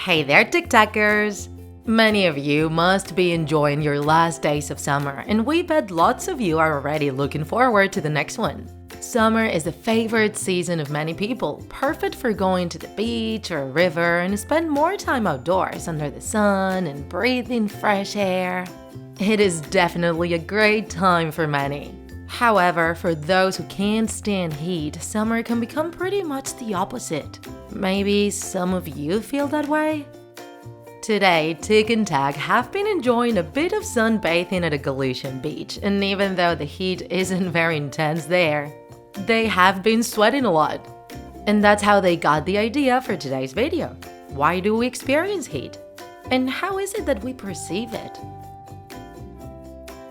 Hey there, TikTakers! Many of you must be enjoying your last days of summer, and we bet lots of you are already looking forward to the next one. Summer is the favorite season of many people, perfect for going to the beach or a river and spend more time outdoors under the sun and breathing fresh air. It is definitely a great time for many. However, for those who can't stand heat, summer can become pretty much the opposite. Maybe some of you feel that way? Today, Tik and Tak have been enjoying a bit of sunbathing at a Galician beach, and even though the heat isn't very intense there, they have been sweating a lot. And that's how they got the idea for today's video. Why do we experience heat? And how is it that we perceive it?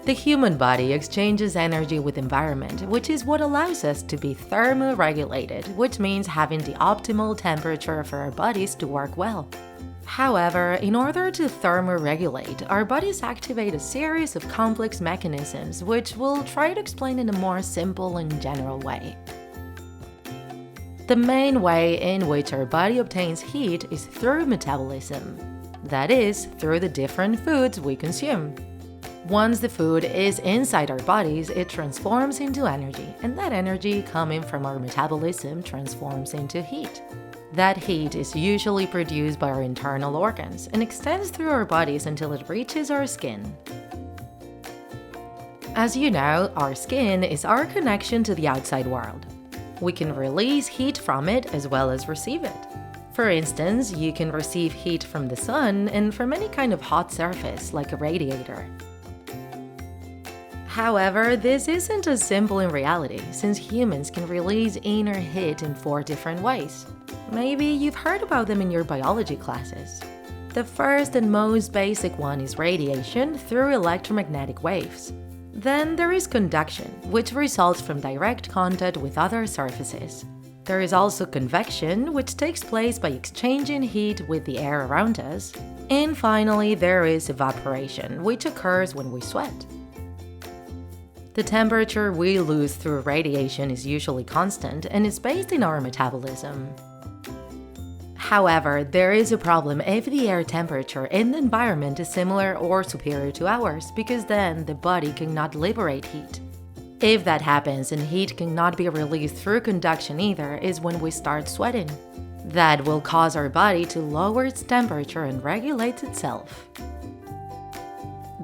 The human body exchanges energy with environment, which is what allows us to be thermoregulated, which means having the optimal temperature for our bodies to work well. However, in order to thermoregulate, our bodies activate a series of complex mechanisms, which we'll try to explain in a more simple and general way. The main way in which our body obtains heat is through metabolism, that is, through the different foods we consume. Once the food is inside our bodies, it transforms into energy, and that energy coming from our metabolism transforms into heat. That heat is usually produced by our internal organs and extends through our bodies until it reaches our skin. As you know, our skin is our connection to the outside world. We can release heat from it as well as receive it. For instance, you can receive heat from the sun and from any kind of hot surface like a radiator. However, this isn't as simple in reality, since humans can release inner heat in 4 different ways. Maybe you've heard about them in your biology classes. The first and most basic one is radiation through electromagnetic waves. Then there is conduction, which results from direct contact with other surfaces. There is also convection, which takes place by exchanging heat with the air around us. And finally, there is evaporation, which occurs when we sweat. The temperature we lose through radiation is usually constant and is based in our metabolism. However, there is a problem if the air temperature in the environment is similar or superior to ours, because then the body cannot liberate heat. If that happens and heat cannot be released through conduction either, is when we start sweating. That will cause our body to lower its temperature and regulate itself.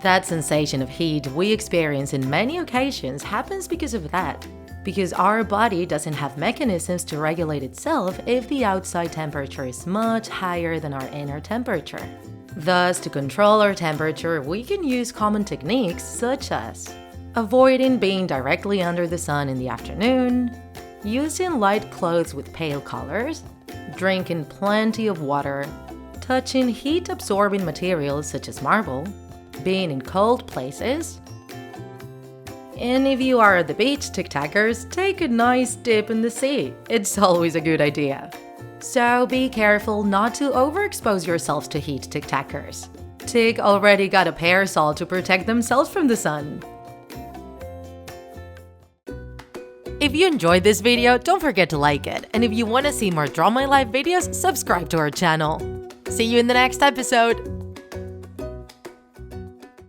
That sensation of heat we experience in many occasions happens because of that, because our body doesn't have mechanisms to regulate itself if the outside temperature is much higher than our inner temperature. Thus, to control our temperature, we can use common techniques such as avoiding being directly under the sun in the afternoon, using light clothes with pale colors, drinking plenty of water, touching heat-absorbing materials such as marble, being in cold places. And if you are at the beach, TikTakers, take a nice dip in the sea. It's always a good idea. So be careful not to overexpose yourselves to heat, TikTakers. Tik already got a parasol to protect themselves from the sun. If you enjoyed this video, don't forget to like it. And if you want to see more Draw My Life videos, subscribe to our channel. See you in the next episode.